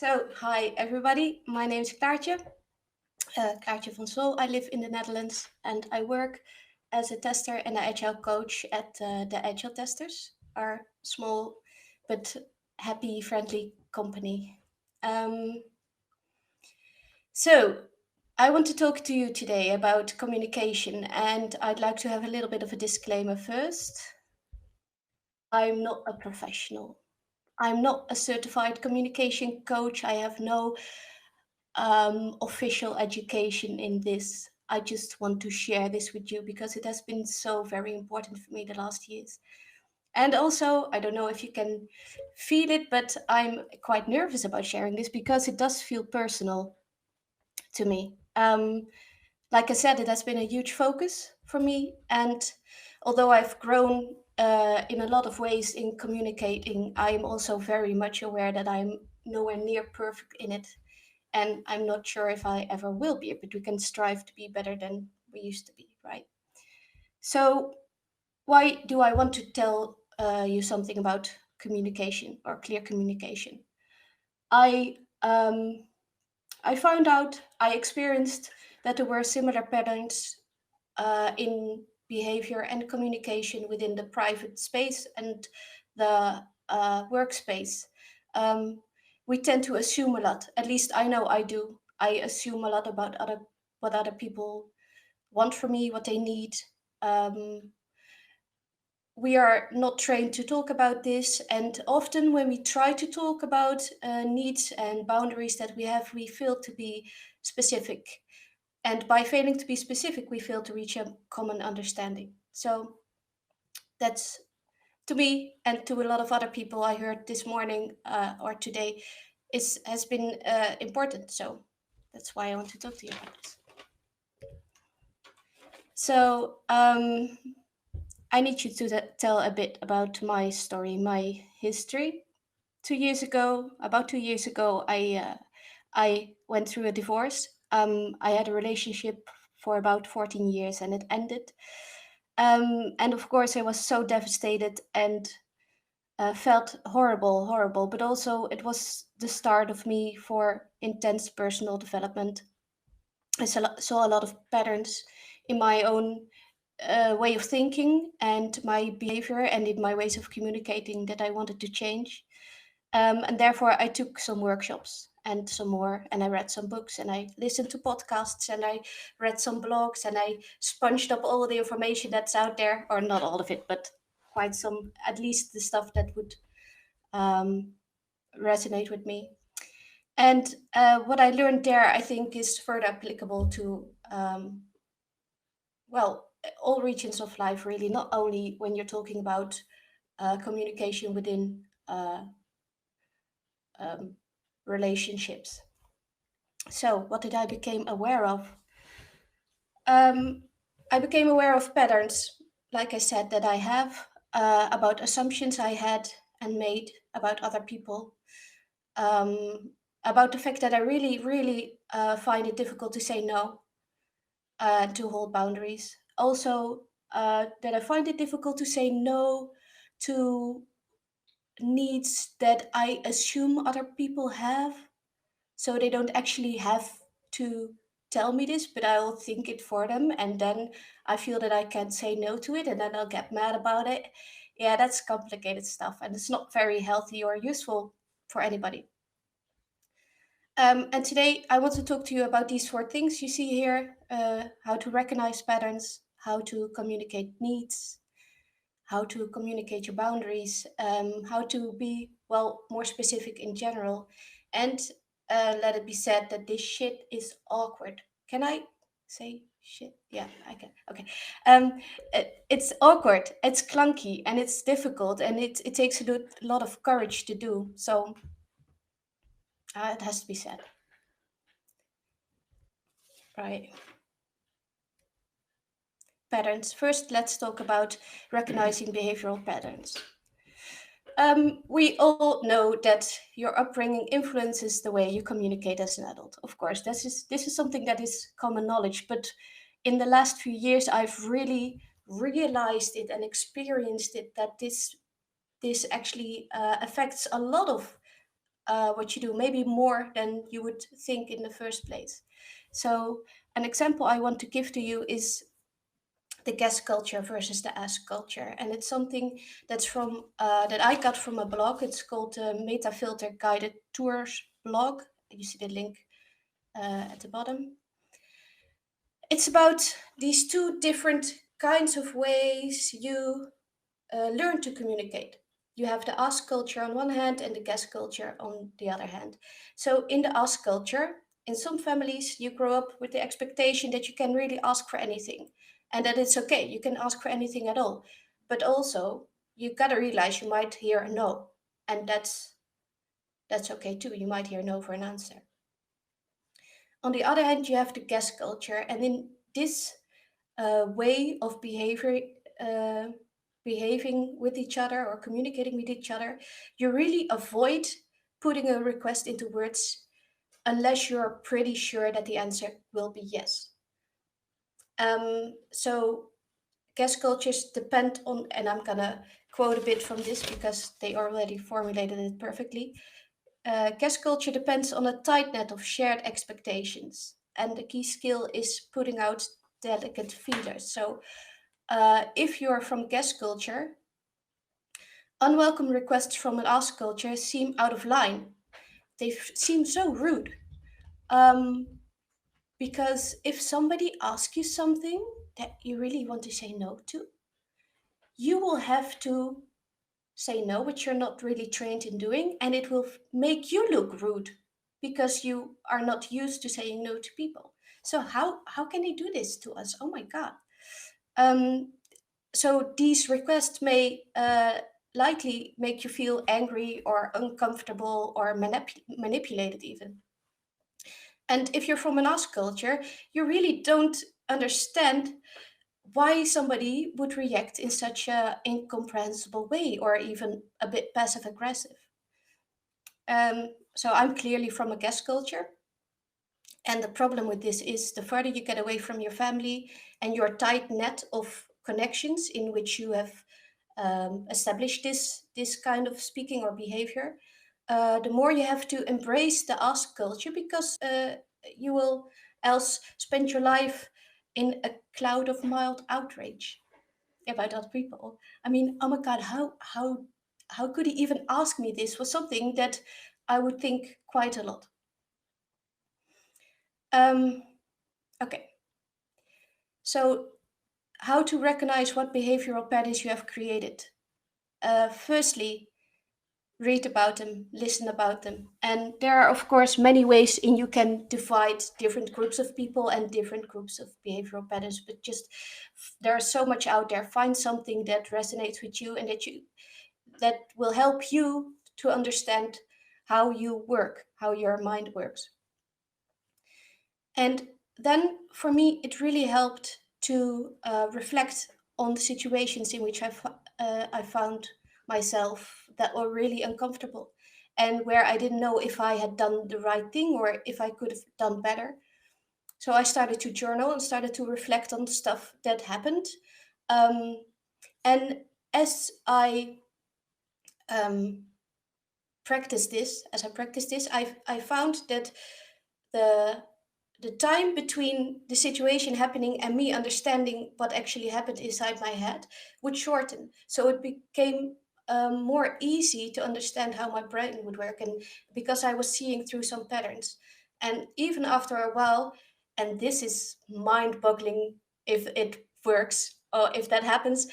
Hi everybody. My name is Klaartje, Klaartje van Zwoll. I live in the Netherlands and I work as a tester and an agile coach at the Agile Testers, our small but happy, friendly company. Um, so, I want to talk to you today about communication, and I'd like to have a little bit of a disclaimer first. I'm not a professional. I'm not a certified communication coach. I have no official education in this. I just want to share this with you because it has been so very important for me the last years. And also, I don't know if you can feel it, but I'm quite nervous about sharing this because it does feel personal to me. Like I said, it has been a huge focus for me. And although I've grown in a lot of ways in communicating, I'm also very much aware that I'm nowhere near perfect in it. And I'm not sure if I ever will be, but we can strive to be better than we used to be, right? So, why do I want to tell you something about communication or clear communication? I um, I found out, I experienced that there were similar patterns in behavior and communication within the private space and the workspace. Um, we tend to assume a lot. At least I know I do. I assume a lot about what other people want from me, what they need. Um, we are not trained to talk about this, and often when we try to talk about needs and boundaries that we have, we fail to be specific. And by failing to be specific, we fail to reach a common understanding. So that's, to me and to a lot of other people I heard this morning or today, has been important. So that's why I want to talk to you about this. So I need you to tell a bit about my story, my history. 2 years ago, about 2 years ago, I went through a divorce. I had a relationship for about 14 years and it ended. And of course, I was so devastated and felt horrible, horrible. But also, it was the start of me for intense personal development. I saw a lot of patterns in my own way of thinking and my behavior and in my ways of communicating that I wanted to change. And therefore, I took some workshops and some more, and I read some books, and I listened to podcasts, and I read some blogs, and I sponged up all the information that's out there, or not all of it, but quite some, at least the stuff that would um, resonate with me. And what I learned there, I think, is further applicable to, well, all regions of life, really, not only when you're talking about communication within um, relationships. So, what did I become aware of? Um, I became aware of patterns, like I said, that I have about assumptions I had and made about other people, about the fact that I really, really find it difficult to say no, to hold boundaries. Also, that I find it difficult to say no to needs that I assume other people have. So they don't actually have to tell me this, but I'll think it for them. And then I feel that I can't say no to it and then I'll get mad about it. Yeah, that's complicated stuff. And it's not very healthy or useful for anybody. And today I want to talk to you about these four things you see here: how to recognize patterns, how to communicate needs, how to communicate your boundaries, how to be, well, more specific in general. And let it be said that this shit is awkward. Can I say shit? Yeah, I can. Okay. It's awkward, it's clunky, and it's difficult, and it takes a lot of courage to do. So it has to be said. Right. Patterns. First, let's talk about recognizing behavioral patterns. We all know that your upbringing influences the way you communicate as an adult. Of course, this is something that is common knowledge. But in the last few years, I've really realized it and experienced it that this actually affects a lot of what you do, maybe more than you would think in the first place. So an example I want to give to you is the guest culture versus the ask culture, and it's something that's from that I got from a blog. It's called Metafilter Guided Tours blog. You see the link at the bottom. It's about these two different kinds of ways you learn to communicate. You have the ask culture on one hand and the guest culture on the other hand. So in the ask culture, in some families, you grow up with the expectation that you can really ask for anything and that it's okay, you can ask for anything at all. But also, you gotta realize you might hear a no, and that's okay too. You might hear no for an answer. On the other hand, you have the guest culture, and in this way of uh, behaving with each other or communicating with each other, you really avoid putting a request into words unless you're pretty sure that the answer will be yes. So guest cultures depend on, and I'm gonna quote a bit from this because they already formulated it perfectly. Guest culture depends on a tight net of shared expectations, and the key skill is putting out delicate feelers. So if you're from guest culture, unwelcome requests from an ask culture seem out of line. They seem so rude. Um, because if somebody asks you something that you really want to say no to, you will have to say no, which you're not really trained in doing, and it will make you look rude because you are not used to saying no to people. So how can they do this to us? Oh my god. Um, so these requests may likely make you feel angry or uncomfortable or manipulated even. And if you're from an ask culture, you really don't understand why somebody would react in such a incomprehensible way or even a bit passive aggressive. So I'm clearly from a guest culture. And the problem with this is the further you get away from your family and your tight net of connections in which you have established this kind of speaking or behavior, the more you have to embrace the ask culture because you will else spend your life in a cloud of mild outrage about other people. I mean, oh my god, how could he even ask me this? Was something that I would think quite a lot. Um, okay, so how to recognize what behavioral patterns you have created? Firstly, read about them, listen about them. And there are, of course, many ways in you can divide different groups of people and different groups of behavioral patterns, but just there's so much out there. Find something that resonates with you and that will help you to understand how you work, how your mind works. And then for me, it really helped to reflect on the situations in which I found myself that were really uncomfortable and where I didn't know if I had done the right thing or if I could have done better. So I started to journal and started to reflect on the stuff that happened. Um, and as um, I practiced this, I found that the the time between the situation happening and me understanding what actually happened inside my head would shorten. So it became more easy to understand how my brain would work, and because I was seeing through some patterns. And even after a while, and this is mind-boggling if it works or if that happens.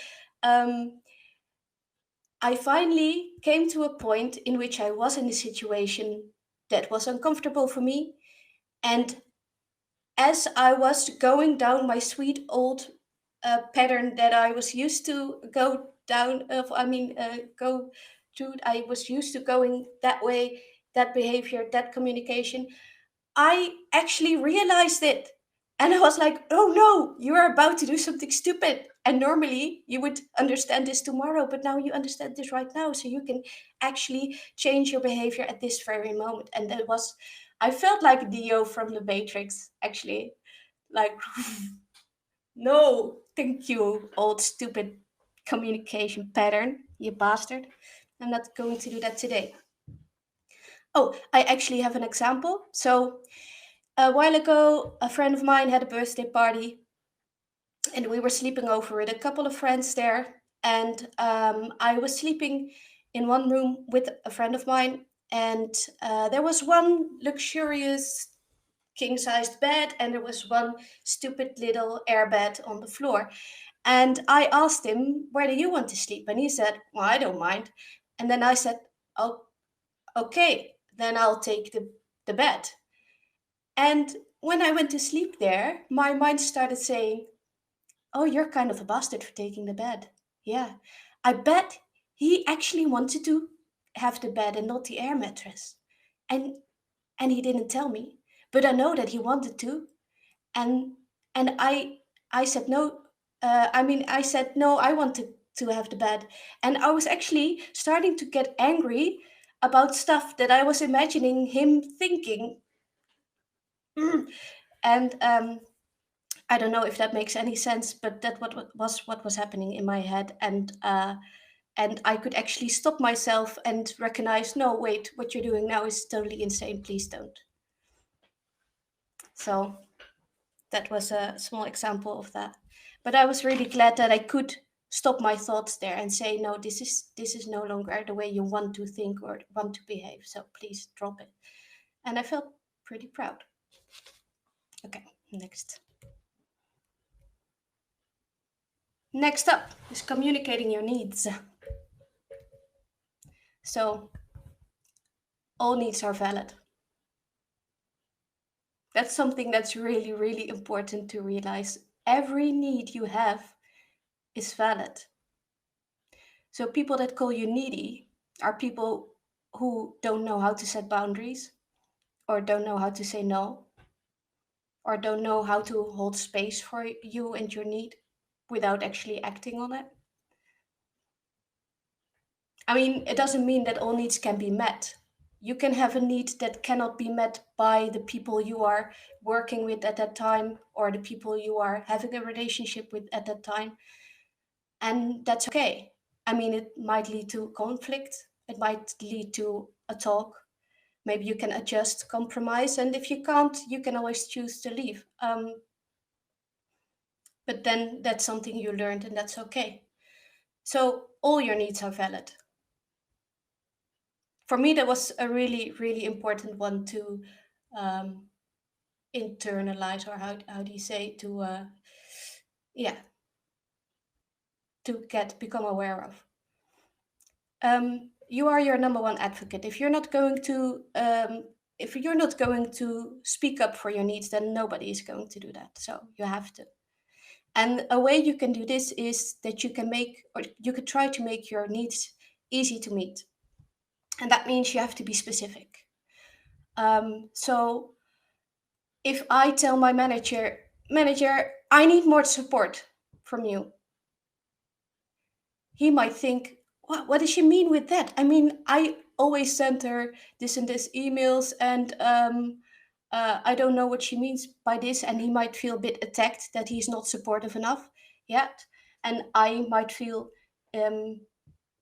I finally came to a point in which I was in a situation that was uncomfortable for me. And as I was going down my sweet old pattern that I was used to go down, go to, I was used to going that way, that behavior, that communication, I actually realized it. And I was like, oh no, you are about to do something stupid. And normally you would understand this tomorrow, but now you understand this right now. So you can actually change your behavior at this very moment. And that was, I felt like Dio from The Matrix, actually. Like, no, thank you, old stupid communication pattern, you bastard. I'm not going to do that today. Oh, I actually have an example. So a while ago, a friend of mine had a birthday party, and we were sleeping over with a couple of friends there. And I was sleeping in one room with a friend of mine, and there was one luxurious king-sized bed, and there was one stupid little air bed on the floor. And I asked him, "Where do you want to sleep?" And he said, "Well, I don't mind." And then I said, "Oh, okay, then I'll take the bed." And when I went to sleep there, my mind started saying, "Oh, you're kind of a bastard for taking the bed." Yeah. I bet he actually wanted to have the bed and not the air mattress. And and he didn't tell me. But I know that he wanted to. And and I said no. I said no, I wanted to have the bed. And I was actually starting to get angry about stuff that I was imagining him thinking. And I don't know if that makes any sense, but that what was happening in my head. And I could actually stop myself and recognize, no, wait, what you're doing now is totally insane. Please don't. So that was a small example of that. But I was really glad that I could stop my thoughts there and say, no, this is no longer the way you want to think or want to behave. So please drop it. And I felt pretty proud. Okay, next. Next up is communicating your needs. So all needs are valid. That's something that's really, really important to realize. Every need you have is valid. So people that call you needy are people who don't know how to set boundaries, or don't know how to say no, or don't know how to hold space for you and your need without actually acting on it. I mean, it doesn't mean that all needs can be met. You can have a need that cannot be met by the people you are working with at that time, or the people you are having a relationship with at that time. And that's okay. I mean, it might lead to conflict, it might lead to a talk. Maybe you can adjust, compromise, and if you can't, you can always choose to leave. But then that's something you learned, and that's okay. So all your needs are valid. For me, that was a really, really important one to um, internalize, or how do you say, to yeah, to become aware of. You are your number one advocate. If you're not going to speak up for your needs, then nobody is going to do that. So you have to. And a way you can do this is that you can make, or you could try to make your needs easy to meet. And that means you have to be specific. So if I tell my manager, I need more support from you, he might think, what does she mean with that? I mean, I always send her this and this emails, and I don't know what she means by this. And he might feel a bit attacked that he's not supportive enough yet. And I might feel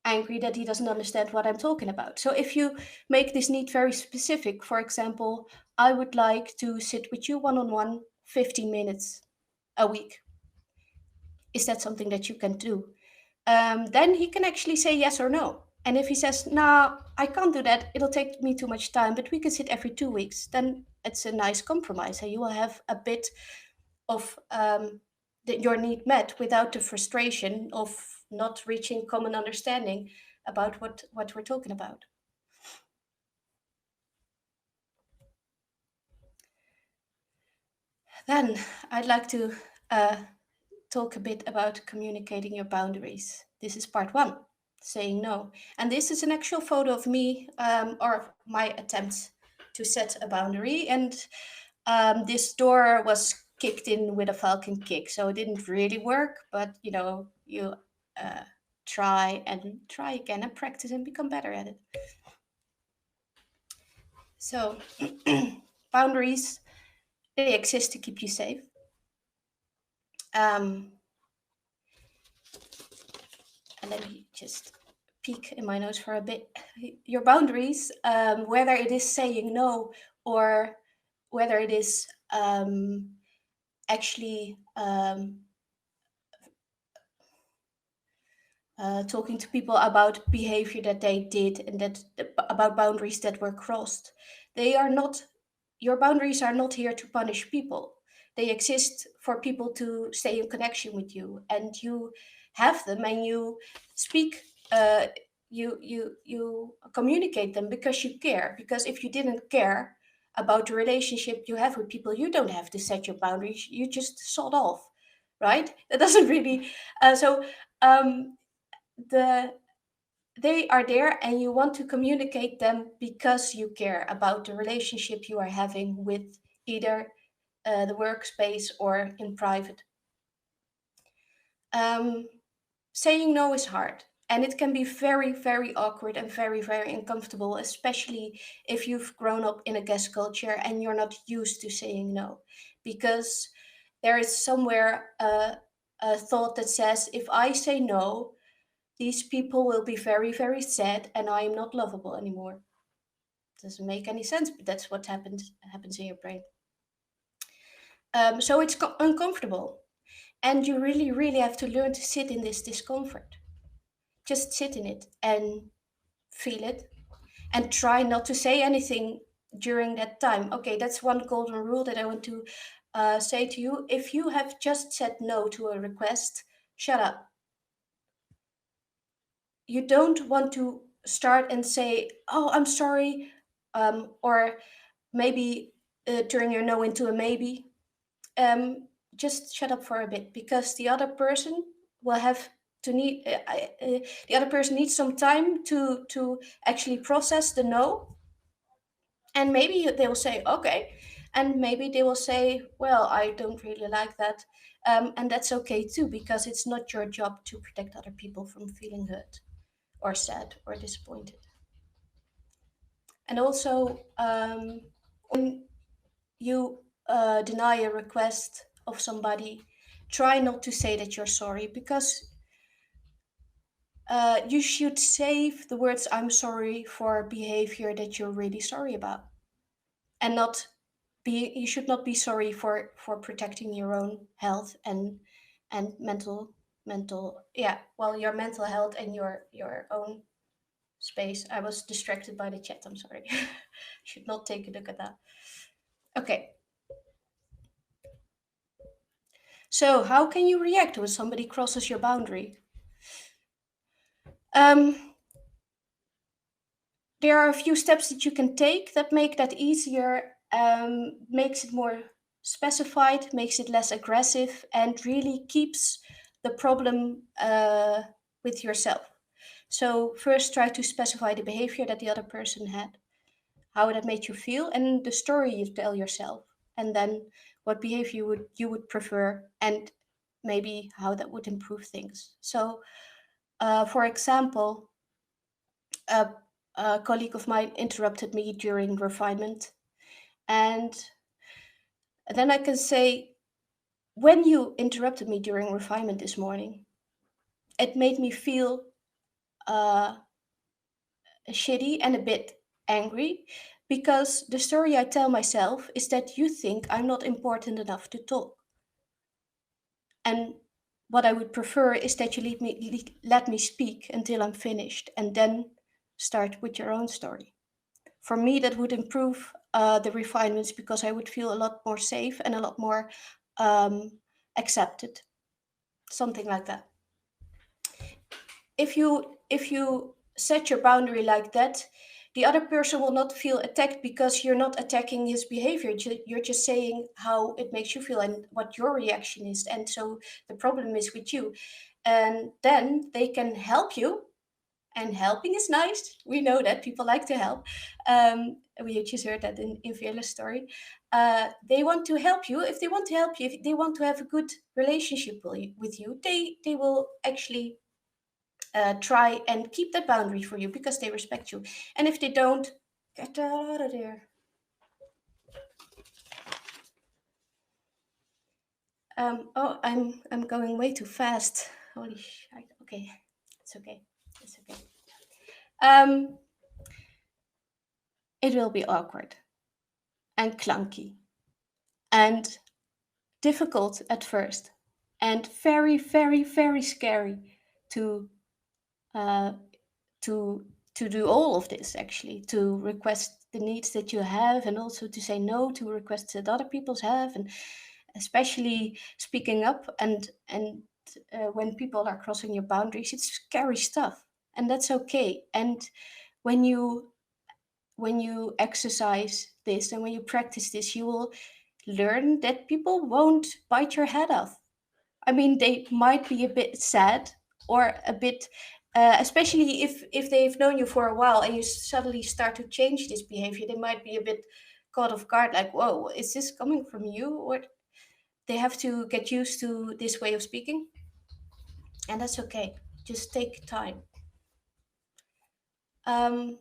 angry that he doesn't understand what I'm talking about. So if you make this need very specific, for example, I would like to sit with you one on one 15 minutes a week. Is that something that you can do? Then he can actually say yes or no. And if he says, "No, I can't do that, it'll take me too much time, but we can sit every 2 weeks," then it's a nice compromise. And you will have a bit of your need met without the frustration of not reaching common understanding about what we're talking about. Then I'd like to talk a bit about communicating your boundaries. This is part one, saying no. And this is an actual photo of me, or my attempt to set a boundary. And this door was kicked in with a falcon kick, so it didn't really work, but you uh, try and try again and practice and become better at it. So boundaries, they exist to keep you safe. And let me just peek in my notes for a bit. Your boundaries, whether it is saying no or whether it is actually talking to people about behavior that they did and that about boundaries that were crossed. They are not, your boundaries are not here to punish people. They exist for people to stay in connection with you, and you have them, and you speak. You communicate them because you care. Because if you didn't care about the relationship you have with people, you don't have to set your boundaries. You just sod off, right? That doesn't really. Um, the they are there, and you want to communicate them because you care about the relationship you are having with either the workspace or in private. um, Saying no is hard, and it can be very, very awkward and very, very uncomfortable, especially if you've grown up in a guest culture and you're not used to saying no, because there is somewhere a thought that says, if I say no, these people will be very, very sad, and I am not lovable anymore. Doesn't make any sense, but that's what happens in your brain. So it's uncomfortable, and you really, really have to learn to sit in this discomfort. Just sit in it and feel it, and try not to say anything during that time. Okay, that's one golden rule that I want to say to you. If you have just said no to a request, shut up. You don't want to start and say, "Oh, I'm sorry," or maybe turn your no into a maybe. Just shut up for a bit, because the other person will have to need the other person needs some time to actually process the no, and maybe they will say okay, and maybe they will say, well, I don't really like that, and that's okay too, because it's not your job to protect other people from feeling hurt or sad or disappointed. And also, when you deny a request of somebody, try not to say that you're sorry, because you should save the words "I'm sorry" for behavior that you're really sorry about, and not be. You should not be sorry for protecting your own health and mental, yeah, well, your mental health and your own space. I was distracted by the chat. I'm sorry. Should not take a look at that. Okay. So, how can you react when somebody crosses your boundary? Um, there are a few steps that you can take that make that easier, makes it more specified, makes it less aggressive, and really keeps the problem with yourself. So, first, try to specify the behavior that the other person had, how that made you feel, and the story you tell yourself, and then what behavior you would prefer, and maybe how that would improve things. So, for example, a, a colleague of mine interrupted me during refinement, and then I can say, when you interrupted me during refinement this morning, it made me feel uh, shitty and a bit angry, because the story I tell myself is that you think I'm not important enough to talk. And what I would prefer is that you let me speak until I'm finished, and then start with your own story. For me, that would improve the refinements, because I would feel a lot more safe and a lot more accepted. Something like that. If you set your boundary like that, the other person will not feel attacked, because you're not attacking his behavior. You're just saying how it makes you feel and what your reaction is, and so the problem is with you. And then they can help you, and helping is nice. We know that people like to help. We just heard that in Vela's story. They want to help you. If they want to help you, if they want to have a good relationship with you, they will actually try and keep that boundary for you, because they respect you. And if they don't, get out of there. Oh, I'm going way too fast. Holy shit. Okay, it's okay. It's okay. Um, it will be awkward and clunky and difficult at first and very, very, very scary to uh, to to do all of this, actually, to request the needs that you have and also to say no to requests that other people's have, and especially speaking up and when people are crossing your boundaries. It's scary stuff, and that's okay. And when you exercise this and when you practice this, you will learn that people won't bite your head off. I mean, they might be a bit sad or a bit, especially if they've known you for a while and you suddenly start to change this behavior, they might be a bit caught off guard, like, whoa, is this coming from you? Or they have to get used to this way of speaking. And that's okay. Just take time. Um,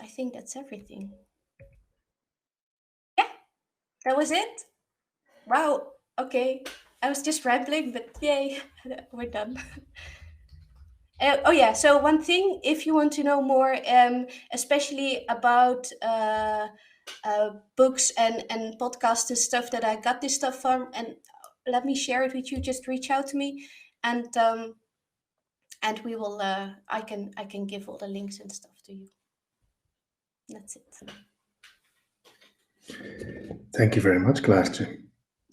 I think that's everything. Yeah, that was it. Wow. Okay. I was just rambling, but yay, we're done. Oh yeah. So one thing, if you want to know more, especially about books and podcasts and stuff that I got this stuff from, and let me share it with you. Just reach out to me, and we will. I can give all the links and stuff to you. That's it. Thank you very much, Klaartje.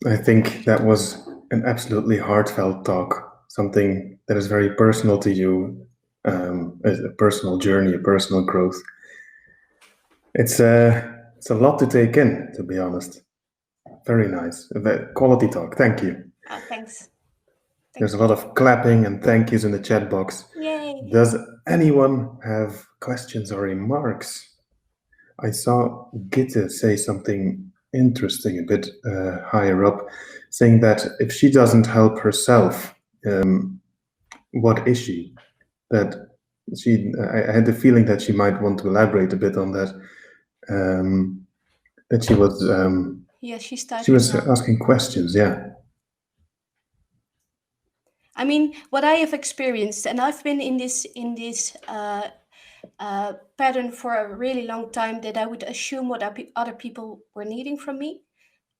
I think that was an absolutely heartfelt talk, something that is very personal to you, a personal journey, a personal growth. It's a lot to take in, to be honest. Very nice. Quality talk. Thank you. Thanks. There's a lot of clapping and thank yous in the chat box. Yay. Does anyone have questions or remarks? I saw Gitte say something interesting a bit higher up, saying that if she doesn't help herself, what is she? That I had the feeling that she might want to elaborate a bit on that. That she was. Yeah, she's She was typing now. asking questions. Yeah. I mean, what I have experienced, and I've been in this pattern for a really long time, that I would assume what other people were needing from me,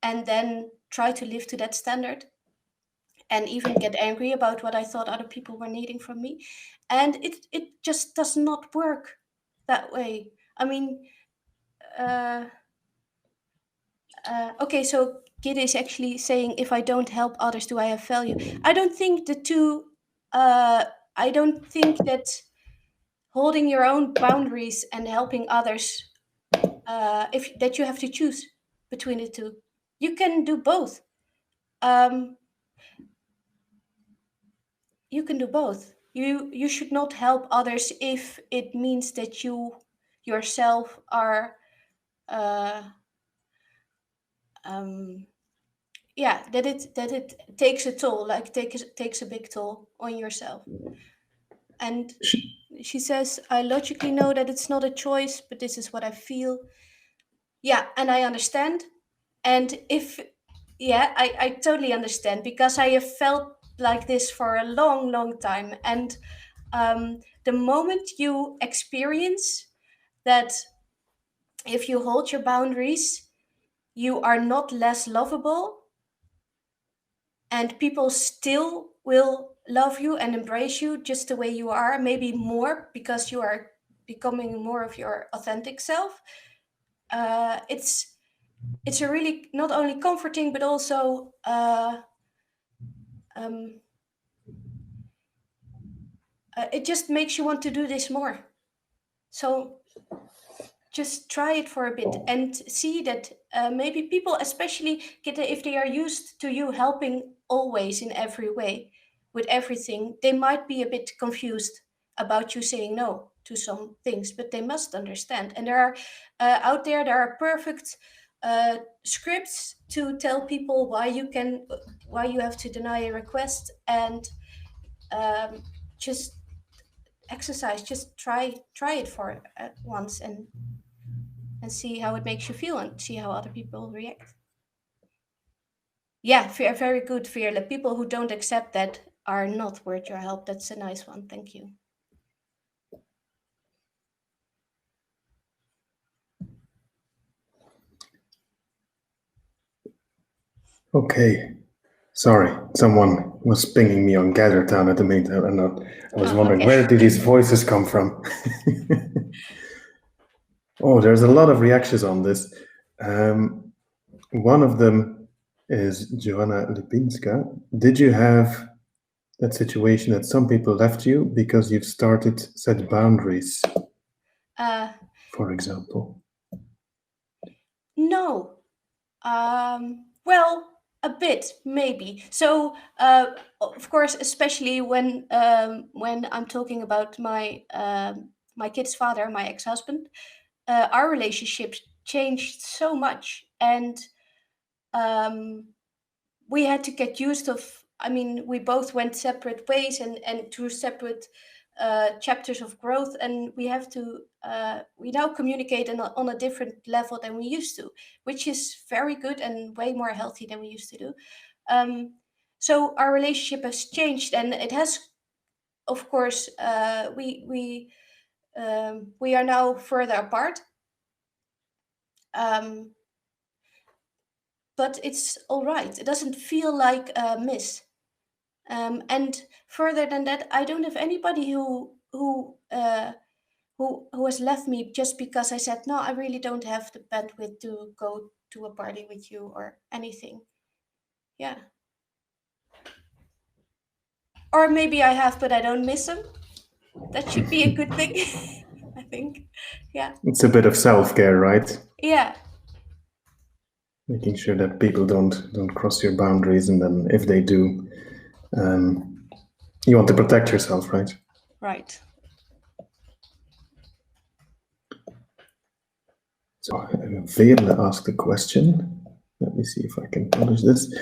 and then try to live to that standard, and even get angry about what I thought other people were needing from me, and it just does not work that way. I mean, okay, so Gid is actually saying, if I don't help others, do I have value? I don't think the two. I don't think that holding your own boundaries and helping others, if that you have to choose between the two. You can do both. You can do both. You should not help others if it means that you yourself are yeah, that it takes a toll, like takes a big toll on yourself. And she says, I logically know that it's not a choice, but this is what I feel. Yeah, and I understand. And if, yeah, I totally understand, because I have felt like this for a long, long time. And the moment you experience that if you hold your boundaries, you are not less lovable, and people still will love you and embrace you just the way you are, maybe more because you are becoming more of your authentic self. It's a really not only comforting, but also it just makes you want to do this more. So just try it for a bit and see that maybe people, especially if they are used to you helping always in every way with everything, they might be a bit confused about you saying no to some things, but they must understand. And there are out there are perfect scripts to tell people why you have to deny a request, and just exercise, just try it for once and see how it makes you feel and see how other people react. Yeah, very good, Veerle. People who don't accept that are not worth your help. That's a nice one. Thank you. Okay. Sorry, someone was pinging me on Gather Town at the meantime, and I was wondering, Okay. where do these voices come from? Oh, there's a lot of reactions on this. One of them is Joanna Lipinska. Did you have that situation that some people left you because you've started set boundaries, for example? No. Well, a bit maybe. So, of course, especially when I'm talking about my kid's father, my ex-husband, our relationship changed so much, and um, we had to get used of. I mean, we both went separate ways and through separate chapters of growth, and we have to we now communicate on a different level than we used to, which is very good and way more healthy than we used to do. um, so our relationship has changed, and it has, of course, we are now further apart, um, but it's all right. It doesn't feel like a miss. And further than that, I don't have anybody who has left me just because I said no. I really don't have the bandwidth to go to a party with you or anything. Yeah, or maybe I have, but I don't miss them. That should be a good thing. I think. Yeah. It's a bit of self-care, right? Yeah. Making sure that people don't cross your boundaries, and then if they do, you want to protect yourself, right? Right. So Veerle asked a question. Let me see if I can publish this.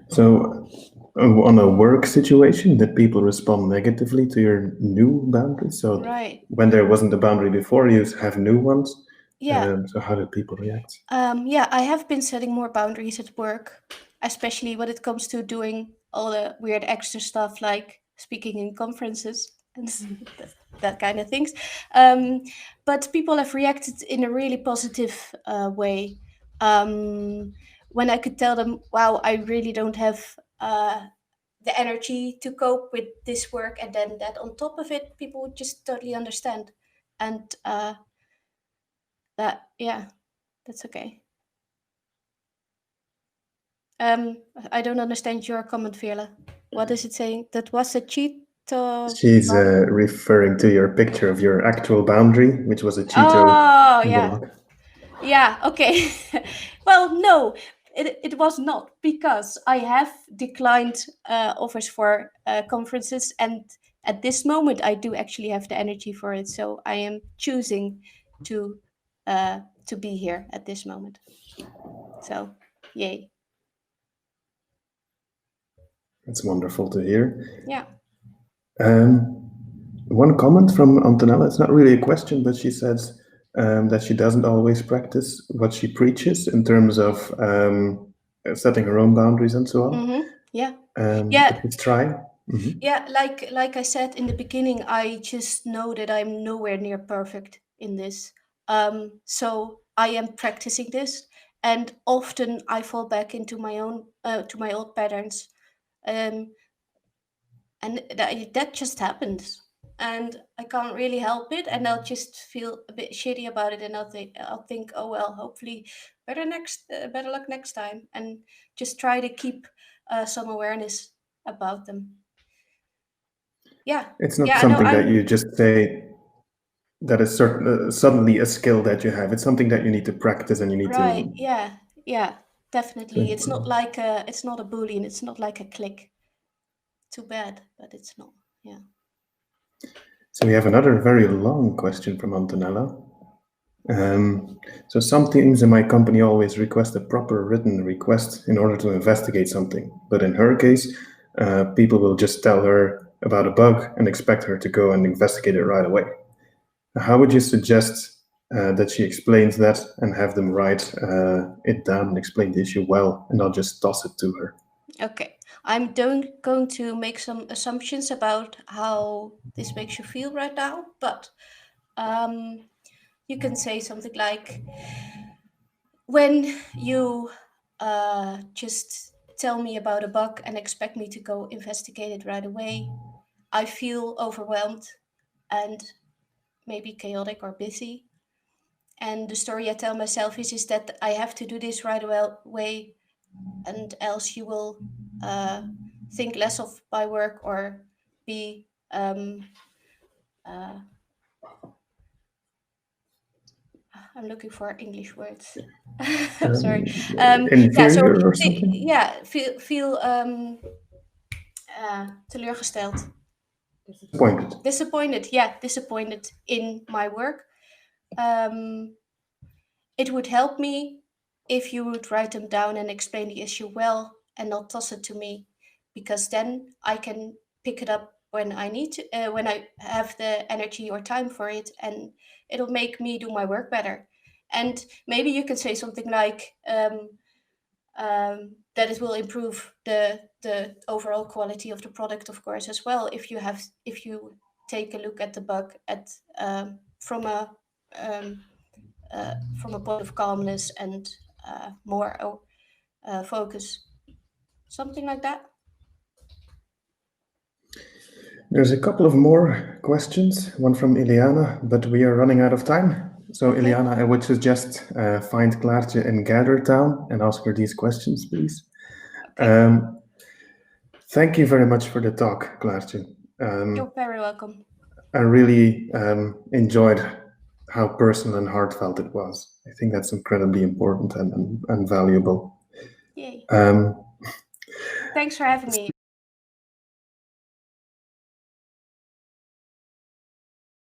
So on a work situation, did people respond negatively to your new boundaries? So Right. when there wasn't a boundary before, you have new ones. Yeah. So how did people react? Yeah, I have been setting more boundaries at work, especially when it comes to doing all the weird extra stuff like speaking in conferences and that kind of things. But people have reacted in a really positive way. When I could tell them, wow, I really don't have the energy to cope with this work, and then that on top of it, people would just totally understand. And that, yeah, that's okay. I don't understand your comment, Veerle. What is it saying? That was a Cheeto. She's referring to your picture of your actual boundary, which was a Cheeto Oh, in the yeah. log. Yeah, okay. Well, no, it was not, because I have declined offers for conferences, and at this moment I do actually have the energy for it. So I am choosing to be here at this moment. So, yay. It's wonderful to hear. Yeah. One comment from Antonella, it's not really a question, but she says that she doesn't always practice what she preaches in terms of setting her own boundaries and so on. Mm-hmm. Yeah. Yeah. But let's try. Mhm. Yeah, like I said in the beginning, I just know that I'm nowhere near perfect in this. So I am practicing this, and often I fall back into my own to my old patterns, um, and that just happens, and I can't really help it, and I'll just feel a bit shitty about it, and I'll think, oh well, hopefully better luck next time, and just try to keep some awareness about them. Yeah. It's not Yeah, no, something that I'm you just say that is suddenly a skill that you have. It's something that you need to practice and you need right. to Yeah. Yeah, definitely. It's not improve. like it's not a boolean, it's not like a click. Too bad, but it's not. Yeah. So we have another very long question from Antonella. So some teams in my company always request a proper written request in order to investigate something. But in her case, people will just tell her about a bug and expect her to go and investigate it right away. How would you suggest that she explains that and have them write it down and explain the issue well and not just toss it to her? Okay. I'm going to make some assumptions about how this makes you feel right now, but you can say something like, when you just tell me about a bug and expect me to go investigate it right away. I feel overwhelmed and maybe chaotic or busy. And the story I tell myself is that I have to do this right away, and else you will think less of my work or be I'm looking for English words. Sorry. Yeah, so Inferior or something? yeah, feel teleurgesteld. Disappointed. Disappointed. Yeah, disappointed in my work. It would help me if you would write them down and explain the issue well and not toss it to me, because then I can pick it up when I need to, when I have the energy or time for it, and it'll make me do my work better. And maybe you can say something like that it will improve the overall quality of the product, of course, as well. If you take a look at the bug at um, from a point of calmness and more focus, something like that. There's a couple of more questions, one from Ileana, but we are running out of time. So Okay. Ileana, I would suggest find Klaartje in Gather Town and ask her these questions, please. Okay. Thank you very much for the talk, Klaartje. You're very welcome. I really enjoyed how personal and heartfelt it was. I think that's incredibly important and valuable. Yay. Thanks for having me.